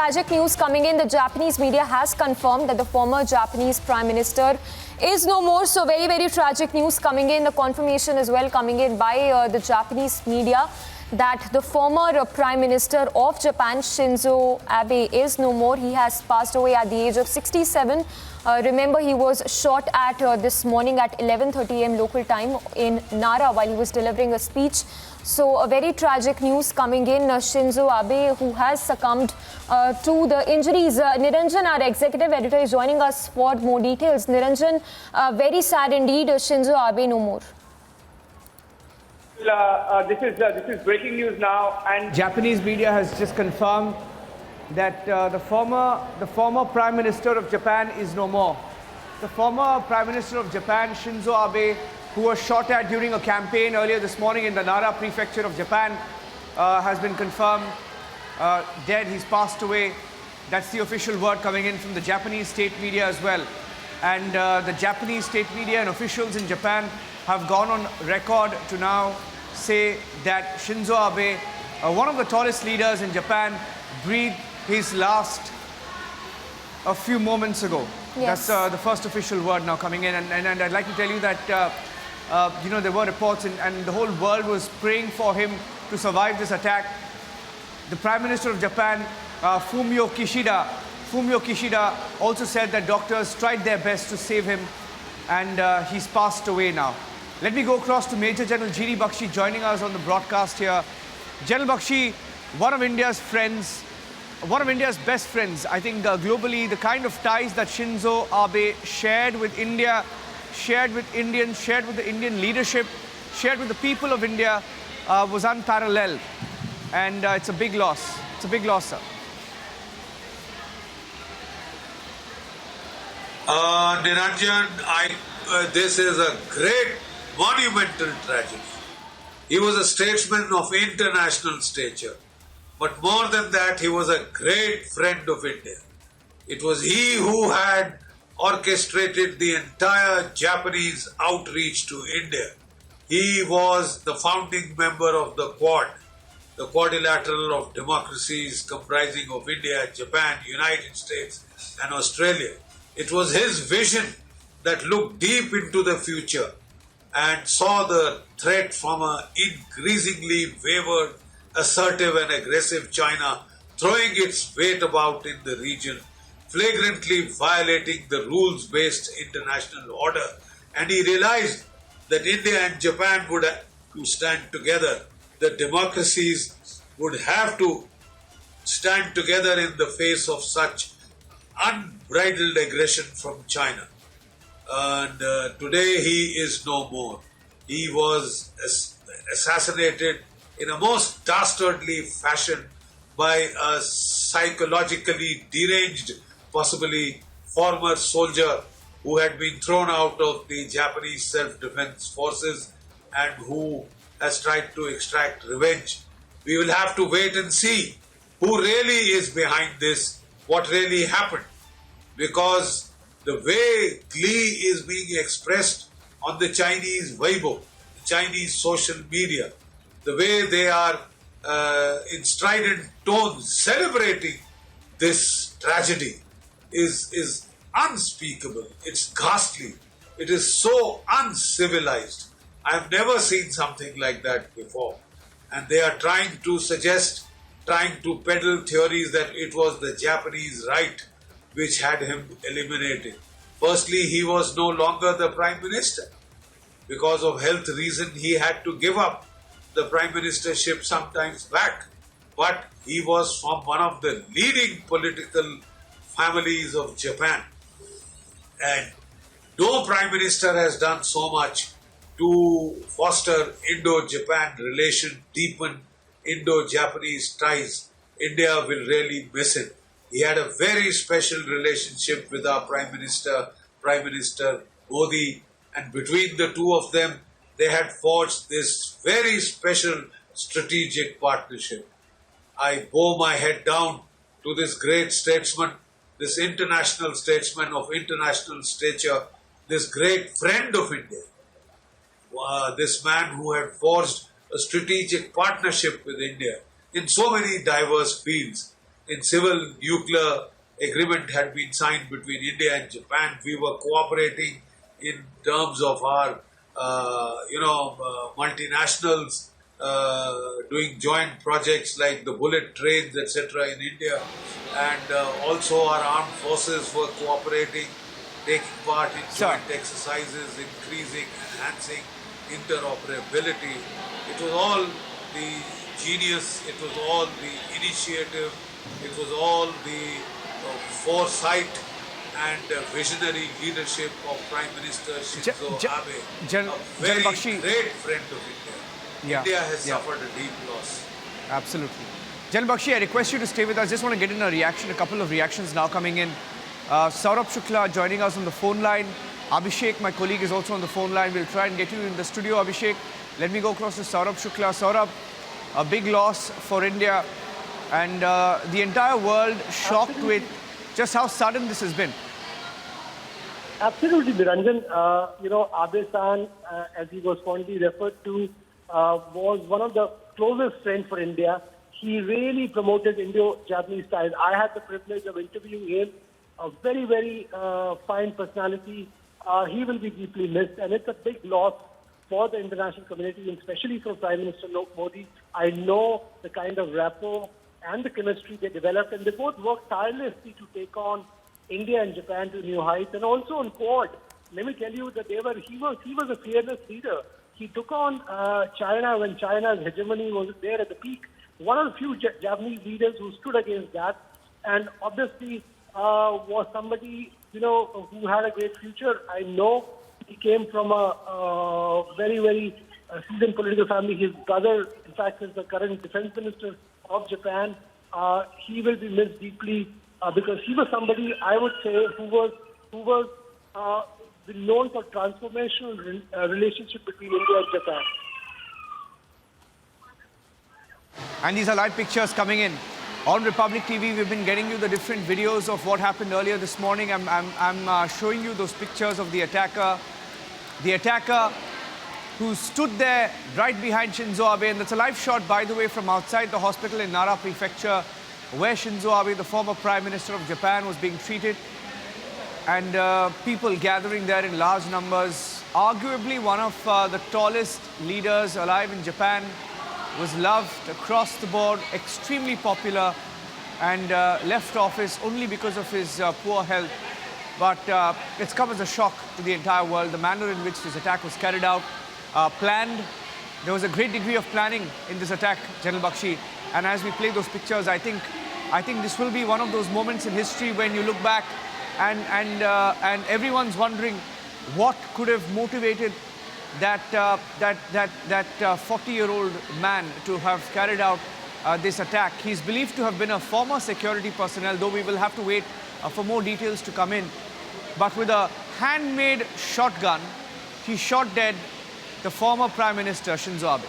tragic news coming in. The Japanese media has confirmed that the former Japanese Prime Minister is no more. So very tragic news coming in. The confirmation as well coming in by the Japanese media that the former Prime Minister of Japan, Shinzo Abe, is no more. He has passed away at the age of 67. Remember, he was shot at this morning at 11:30 a.m. local time in Nara while he was delivering a speech. So, a very tragic news coming in. Shinzo Abe, who has succumbed to the injuries. Niranjan, our executive editor, is joining us for more details. Niranjan, very sad indeed. Shinzo Abe no more. This is breaking news now, and Japanese media has just confirmed that the former Prime Minister of Japan is no more. The former Prime Minister of Japan, Shinzo Abe, who was shot at during a campaign earlier this morning in the Nara prefecture of Japan, has been confirmed dead. He's passed away. That's the official word coming in from the Japanese state media as well. And the Japanese state media and officials in Japan have gone on record to now say that Shinzo Abe, one of the tallest leaders in Japan, breathed his last a few moments ago. Yes. That's the first official word now coming in. And I'd like to tell you that, there were reports and the whole world was praying for him to survive this attack. The Prime Minister of Japan, Fumio Kishida also said that doctors tried their best to save him, and he's passed away now. Let me go across to Major General G.D. Bakshi joining us on the broadcast here. General Bakshi, one of India's friends, one of India's best friends, I think globally, the kind of ties that Shinzo Abe shared with India, shared with Indians, shared with the Indian leadership, shared with the people of India was unparalleled. And it's a big loss. It's a big loss, sir. Niranjan, this is a great monumental tragedy. He was a statesman of international stature. But more than that, he was a great friend of India. It was he who had orchestrated the entire Japanese outreach to India. He was the founding member of the Quad, the quadrilateral of democracies comprising of India, Japan, United States and Australia. It was his vision that looked deep into the future and saw the threat from an increasingly wayward, assertive and aggressive China throwing its weight about in the region, flagrantly violating the rules-based international order. And he realized that India and Japan would have to stand together. The democracies would have to stand together in the face of such unbridled aggression from China. And today he is no more. He was assassinated in a most dastardly fashion by a psychologically deranged, possibly former soldier who had been thrown out of the Japanese self-defense forces and who has tried to extract revenge. We will have to wait and see who really is behind this, what really happened. Because the way glee is being expressed on the Chinese Weibo, the Chinese social media, the way they are in strident tones celebrating this tragedy is unspeakable. It's ghastly. It is so uncivilized. I have never seen something like that before. And they are trying to peddle theories that it was the Japanese right which had him eliminated. Firstly, he was no longer the Prime Minister. Because of health reason, he had to give up the Prime Ministership sometimes back. But he was from one of the leading political families of Japan. And no Prime Minister has done so much to foster Indo-Japan relation, deepen Indo-Japanese ties. India will really miss him. He had a very special relationship with our Prime Minister Modi, and between the two of them, they had forged this very special strategic partnership. I bow my head down to this great statesman, this international statesman of international stature, this great friend of India, this man who had forged a strategic partnership with India in so many diverse fields. in civil nuclear agreement had been signed between India and Japan. We were cooperating in terms of our, multinationals doing joint projects like the bullet trains, etc. in India. And also our armed forces were cooperating, taking part in joint exercises, increasing, enhancing interoperability. It was all the genius, it was all the initiative, it was all the foresight and visionary leadership of Prime Minister Shinzo Abe, a very great friend of India. India has suffered a deep loss. Absolutely. General Bakshi, I request you to stay with us. Just want to get in a couple of reactions now coming in. Saurabh Shukla joining us on the phone line. Abhishek, my colleague, is also on the phone line. We'll try and get you in the studio, Abhishek. Let me go across to Saurabh Shukla. Saurabh, a big loss for India and the entire world shocked with just how sudden this has been. Absolutely, Niranjan. Abe-san, as he was fondly referred to, was one of the closest friends for India. He really promoted Indo-Japanese ties. I had the privilege of interviewing him, a very, very fine personality. He will be deeply missed, and it's a big loss for the international community, and especially for Prime Minister Modi. I know the kind of rapport and the chemistry they developed, and they both worked tirelessly to take on India and Japan to new heights, and also on Quad. Let me tell you that he was a fearless leader. He took on China when China's hegemony was there at the peak. One of the few Japanese leaders who stood against that, and obviously was somebody who had a great future. I know he came from a very, very seasoned political family. His brother, in fact, is the current defense minister of Japan. He will be missed deeply because he was somebody, I would say, who was known for transformational relationship between India and Japan. And these are live pictures coming in. On Republic TV, we've been getting you the different videos of what happened earlier this morning. I'm showing you those pictures of the attacker. The attacker who stood there right behind Shinzo Abe. And that's a live shot, by the way, from outside the hospital in Nara Prefecture, where Shinzo Abe, the former Prime Minister of Japan, was being treated. And people gathering there in large numbers. Arguably one of the tallest leaders alive in Japan, was loved across the board, extremely popular, and left office only because of his poor health. But it's come as a shock to the entire world, the manner in which this attack was carried out, planned. There was a great degree of planning in this attack, General Bakshi. And as we play those pictures, I think this will be one of those moments in history when you look back and everyone's wondering what could have motivated that 40-year-old man to have carried out this attack. He's believed to have been a former security personnel, though we will have to wait for more details to come in. But with a handmade shotgun, he shot dead the former Prime Minister Shinzo Abe.